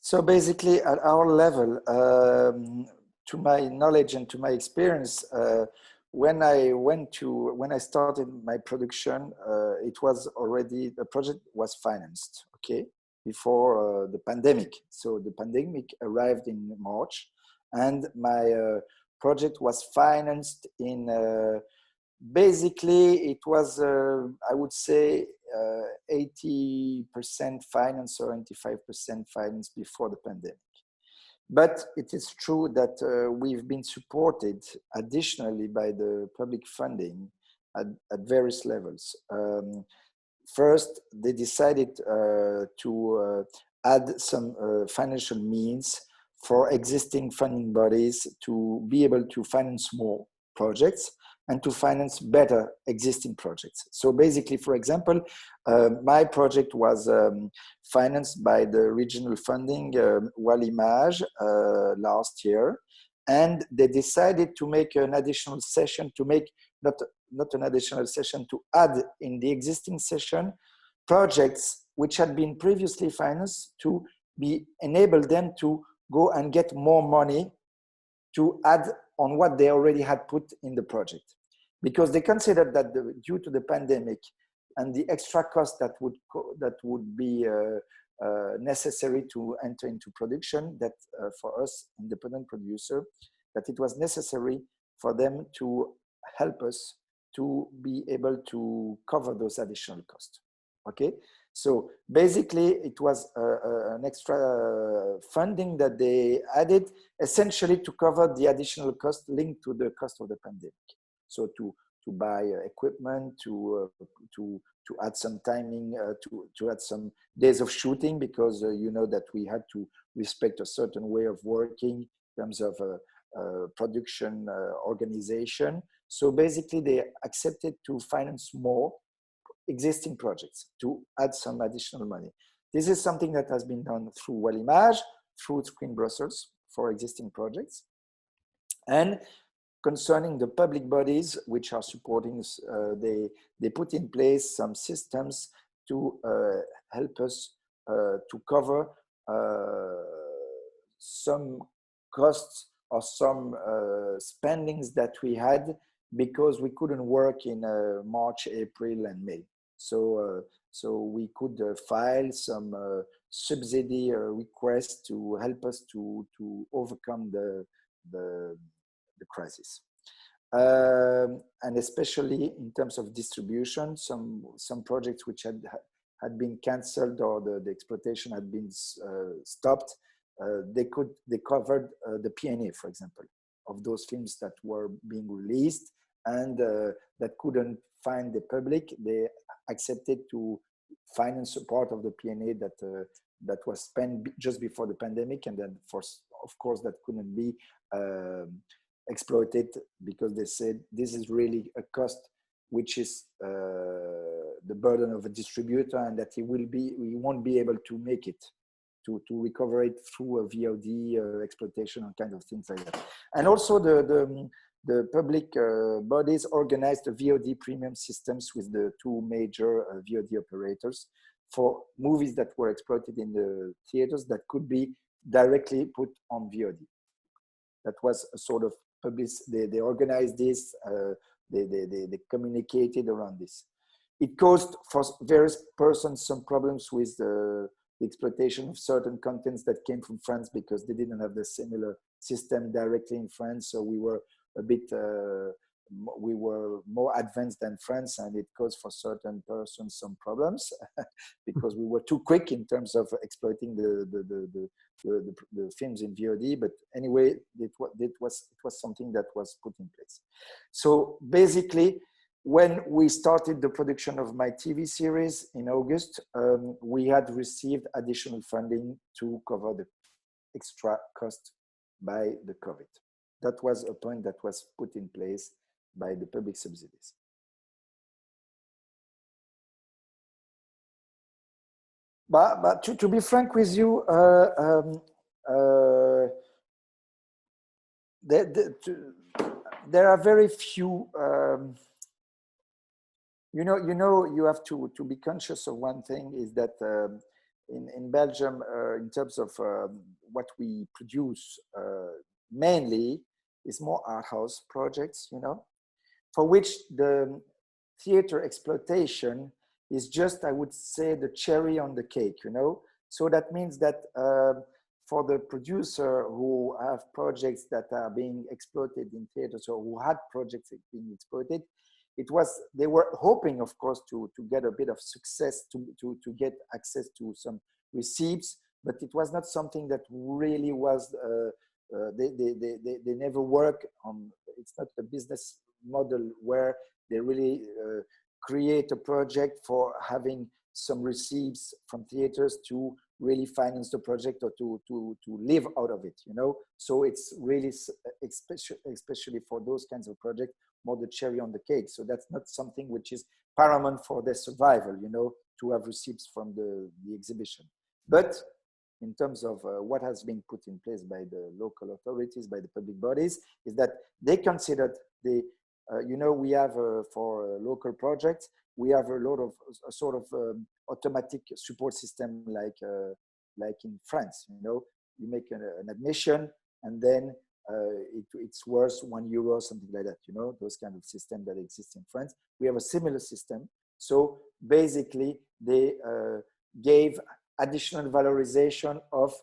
So basically, at our level, to my knowledge and to my experience, when I started my production, it was already, the project was financed, okay, before the pandemic. So the pandemic arrived in March, and my project was financed in, basically it was, I would say, 80% finance or 85% finance before the pandemic. But it is true that we've been supported additionally by the public funding at various levels. First, they decided to add some financial means for existing funding bodies to be able to finance more projects and to finance better existing projects. So basically, for example, my project was financed by the regional funding Walimage last year, and they decided to make an additional session, to make not an additional session, to add in the existing session projects which had been previously financed, to be enable them to go and get more money to add on what they already had put in the project, because they considered that due to the pandemic and the extra cost that would be necessary to enter into production, that for us independent producer, that it was necessary for them to help us to be able to cover those additional costs. Okay, so basically it was an extra funding that they added essentially to cover the additional cost linked to the cost of the pandemic. So to buy equipment, to add some timing, to add some days of shooting, because you know that we had to respect a certain way of working in terms of production organization. So basically they accepted to finance more existing projects, to add some additional money. This is something that has been done through Walimage, through Screen Brussels for existing projects. And concerning the public bodies which are supporting, they put in place some systems to help us to cover some costs or some spendings that we had, because we couldn't work in March, April, and May. So we could file some subsidy requests to help us to overcome the crisis. And especially in terms of distribution, some projects which had been cancelled or the exploitation had been stopped, they covered the FNE, for example, of those films that were being released and that couldn't find the public. They accepted to finance a part of the FNE that was spent just before the pandemic, and then of course that couldn't be exploited, because they said this is really a cost which is the burden of a distributor, and that he won't be able to make it, to recover it through a VOD exploitation and kind of things like that. And also the public bodies organized the VOD premium systems with the two major VOD operators for movies that were exploited in the theaters that could be directly put on VOD. That was a sort of public, they organized this, they communicated around this. It caused for various persons some problems with the exploitation of certain contents that came from France, because they didn't have the similar system directly in France. So we were a bit, we were more advanced than France, and it caused for certain persons some problems because we were too quick in terms of exploiting the films in VOD. But anyway, it was something that was put in place. So basically, when we started the production of my TV series in August, we had received additional funding to cover the extra cost by the COVID. That was a point that was put in place by the public subsidies. But to be frank with you, there are very few. You have to be conscious of one thing, is that in Belgium, in terms of what we produce, mainly is more art house projects, you know, for which the theater exploitation is just, I would say, the cherry on the cake, you know. So that means that for the producer who have projects that are being exploited in theaters, or who had projects being exploited, they were hoping, of course, to get a bit of success, to get access to some receipts, but it was not something that really was, they never work on, it's not a business model where they really create a project for having some receipts from theaters to really finance the project or to live out of it, you know. So it's really, especially for those kinds of projects, more the cherry on the cake. So that's not something which is paramount for their survival, you know, to have receipts from the exhibition. But in terms of what has been put in place by the local authorities, by the public bodies, is that they considered the, you know, we have for local projects, we have a lot of a sort of automatic support system like in France, you know, you make an admission and then it's worth €1, something like that, you know, those kind of systems that exist in France. We have a similar system. So basically they gave additional valorization of,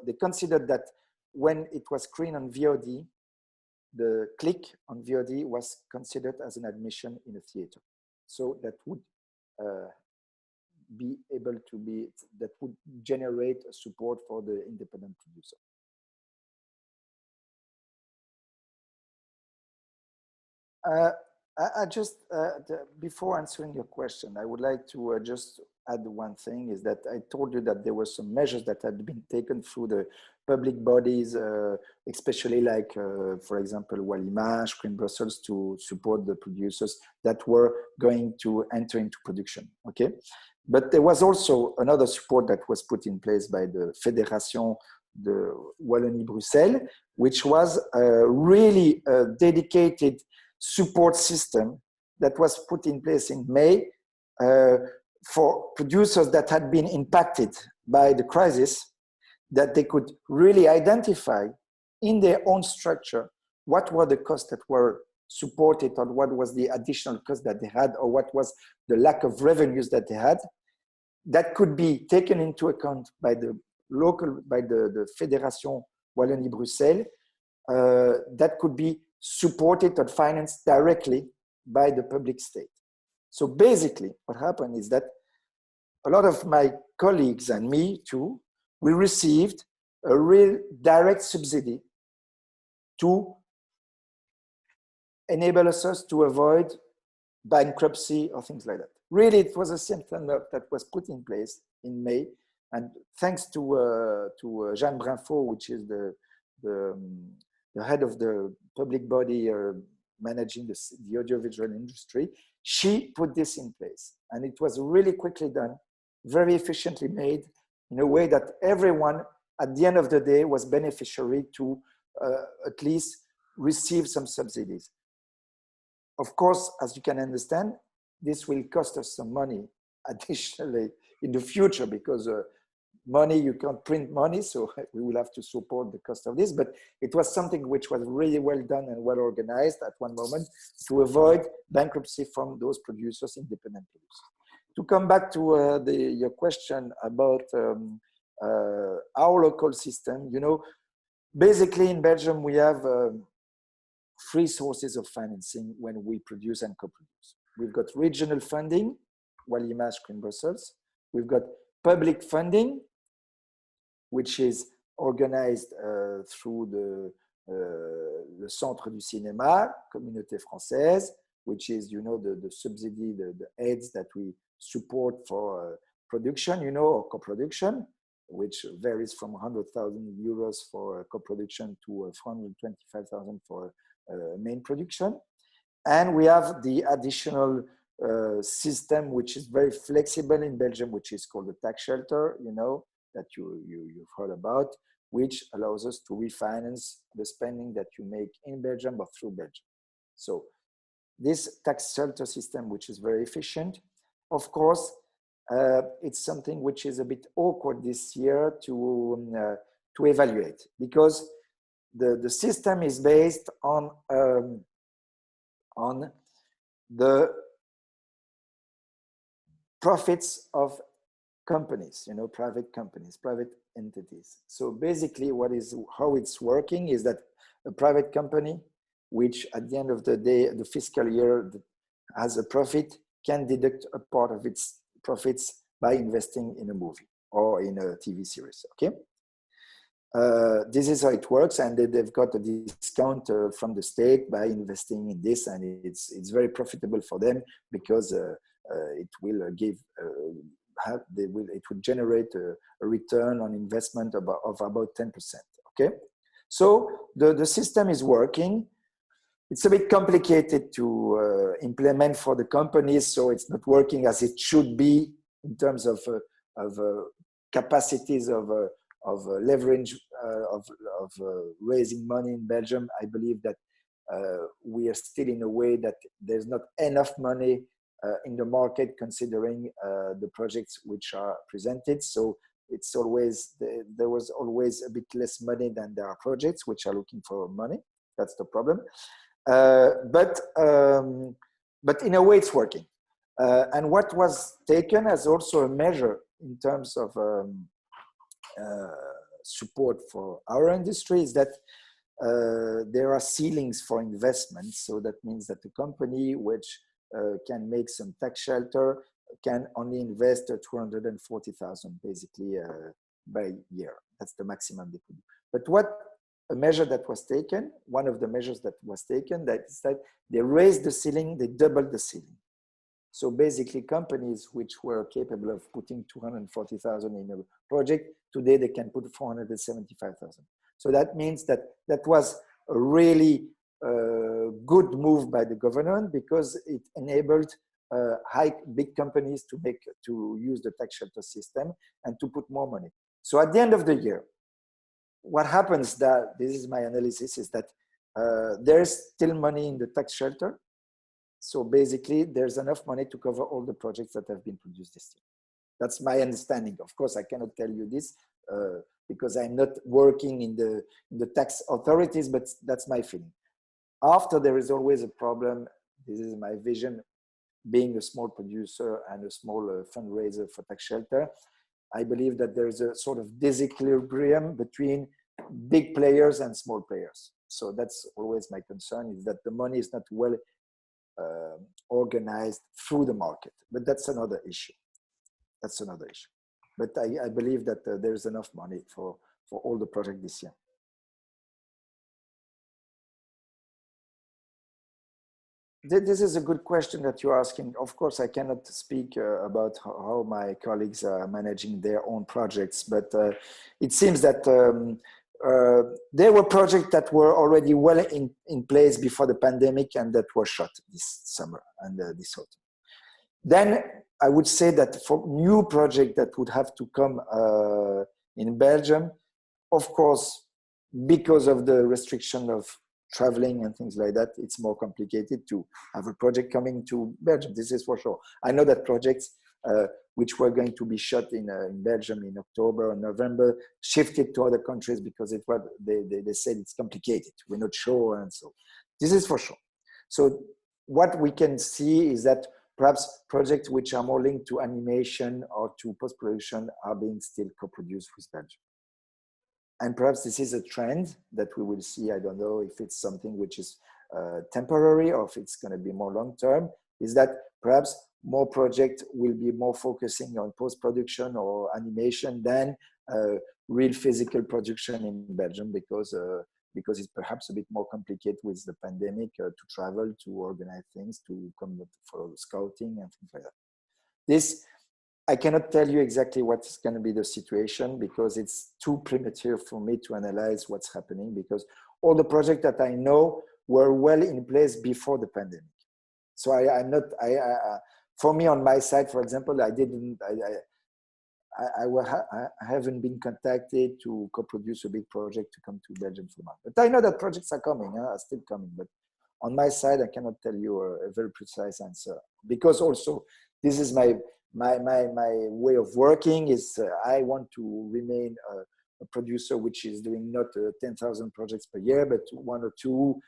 they considered that when it was screened on VOD, the click on VOD was considered as an admission in a theater. So that would be able to be, that would generate support for the independent producer. I just, before answering your question, I would like to just add one thing, is that I told you that there were some measures that had been taken through the public bodies, especially like, for example, Wallimage, Screen Brussels, to support the producers that were going to enter into production, okay? But there was also another support that was put in place by the Fédération de Wallonie-Bruxelles, which was really a dedicated support system that was put in place in May for producers that had been impacted by the crisis, that they could really identify in their own structure what were the costs that were supported, or what was the additional cost that they had, or what was the lack of revenues that they had, that could be taken into account by the local, by the Fédération Wallonie-Bruxelles, that could be supported or financed directly by the public state. So basically what happened is that a lot of my colleagues and me too, we received a real direct subsidy to enable us to avoid bankruptcy or things like that. Really, it was a system that was put in place in May, and thanks to Jeanne Brinfo, which is the head of the public body managing the audiovisual industry, she put this in place. And it was really quickly done, very efficiently made, in a way that everyone, at the end of the day, was beneficiary to at least receive some subsidies. Of course, as you can understand, this will cost us some money additionally in the future, because money, you can't print money, so we will have to support the cost of this. But it was something which was really well done and well organized at one moment to avoid bankruptcy from those producers, independent producers. To come back to your question about our local system, you know, basically in Belgium, we have three sources of financing when we produce and co-produce. We've got regional funding, Wallimage, Screen Brussels. We've got public funding, which is organized through le Centre du Cinéma, Communauté Française, which is, you know, the subsidy, the aids that we support for production, you know, or co-production, which varies from 100,000 euros for co-production to 425,000 for main production. And we have the additional system, which is very flexible in Belgium, which is called the tax shelter, you know, that you've heard about, which allows us to refinance the spending that you make in Belgium or through Belgium. So this tax shelter system, which is very efficient, of course, it's something which is a bit awkward this year to evaluate, because the system is based on the profits of companies, private companies, private entities. So basically how it's working is that a private company, which at the end of the day, the fiscal year has a profit, can deduct a part of its profits by investing in a movie or in a TV series, okay? This is how it works, and they've got a discount from the state by investing in this, and it's very profitable for them, because it will give it will generate a return on investment of about 10%. Okay, so the system is working. It's a bit complicated to implement for the companies, so it's not working as it should be in terms of capacities of leverage of raising money in Belgium. I believe that we are still in a way that there's not enough money in the market, considering the projects which are presented. So it's always, there was always a bit less money than there are projects which are looking for money. That's the problem. But in a way it's working. And what was taken as also a measure in terms of support for our industry is that there are ceilings for investments. So that means that the company which can make some tax shelter can only invest 240,000 basically by year. That's the maximum they could do. But what a measure that was taken, one of the measures that was taken, that is that they raised the ceiling, they doubled the ceiling. So basically companies which were capable of putting 240,000 in a project, today they can put 475,000. So that means that that was a really good move by the government, because it enabled big companies to use the tax shelter system and to put more money. So at the end of the year, what happens, that this is my analysis, is that there's still money in the tax shelter. So basically there's enough money to cover all the projects that have been produced this year. That's my understanding. Of course, I cannot tell you this because I'm not working in the tax authorities, but that's my feeling. After, there is always a problem. This is my vision, being a small producer and a small fundraiser for tax shelter. I believe that there is a sort of disequilibrium between big players and small players. So that's always my concern, is that the money is not well organized through the market. But that's another issue. That's another issue. But I believe that there's enough money for all the projects this year. This is a good question that you're asking. Of course, I cannot speak about how my colleagues are managing their own projects, but it seems that there were projects that were already well in place before the pandemic and that were shut this summer and this autumn. Then I would say that for new projects that would have to come in Belgium, of course, because of the restriction of traveling and things like that, it's more complicated to have a project coming to Belgium. This is for sure. I know that projects which were going to be shot in Belgium in October or November shifted to other countries because they said it's complicated. We're not sure, and so this is for sure. So what we can see is that perhaps projects which are more linked to animation or to post-production are being still co-produced with Belgium. And perhaps this is a trend that we will see. I don't know if it's something which is temporary or if it's going to be more long-term, is that perhaps more projects will be more focusing on post-production or animation than real physical production in Belgium, because it's perhaps a bit more complicated with the pandemic to travel, to organize things, to come for scouting and things like that. This, I cannot tell you exactly what's going to be the situation, because it's too premature for me to analyze what's happening, because all the projects that I know were well in place before the pandemic. So for me, on my side, for example, I haven't been contacted to co-produce a big project to come to Belgium for months. But I know that projects are coming, are still coming. But on my side, I cannot tell you a very precise answer, because also this is my way of working. Is I want to remain a producer which is doing not 10,000 projects per year, but one or two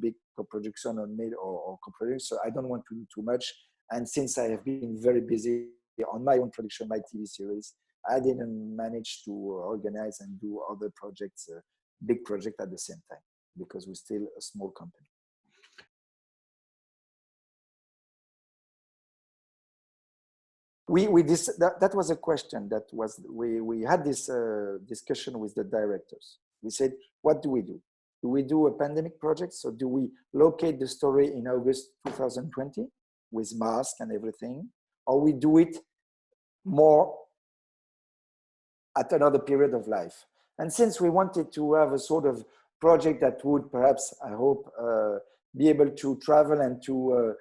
big co-production or made or co-production. So I don't want to do too much. And since I have been very busy on my own production, my TV series, I didn't manage to organize and do other projects, big project at the same time, because we're still a small company. That was a question that was, we had this discussion with the directors. We said, what do we do? Do we do a pandemic project? So do we locate the story in August 2020 with mask and everything? Or we do it more at another period of life? And since we wanted to have a sort of project that would perhaps, I hope, be able to travel and to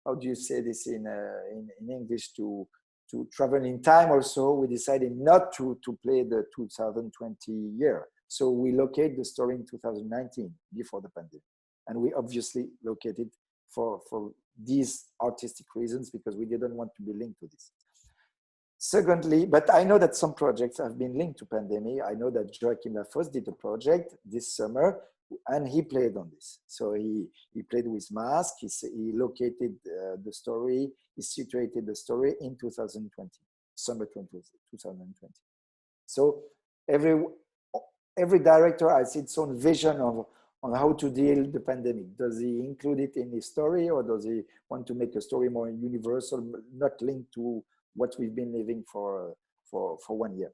how do you say this in English, to travel in time also, we decided not to play the 2020 year. So we locate the story in 2019, before the pandemic. And we obviously located for these artistic reasons, because we didn't want to be linked to this. Secondly, but I know that some projects have been linked to pandemic. I know that Joachim Lafosse did a project this summer, and he played on this. So he played with mask, he located the story, he situated the story in 2020, summer 2020. So every director has its own vision on how to deal with the pandemic. Does he include it in his story, or does he want to make a story more universal, not linked to what we've been living for 1 year?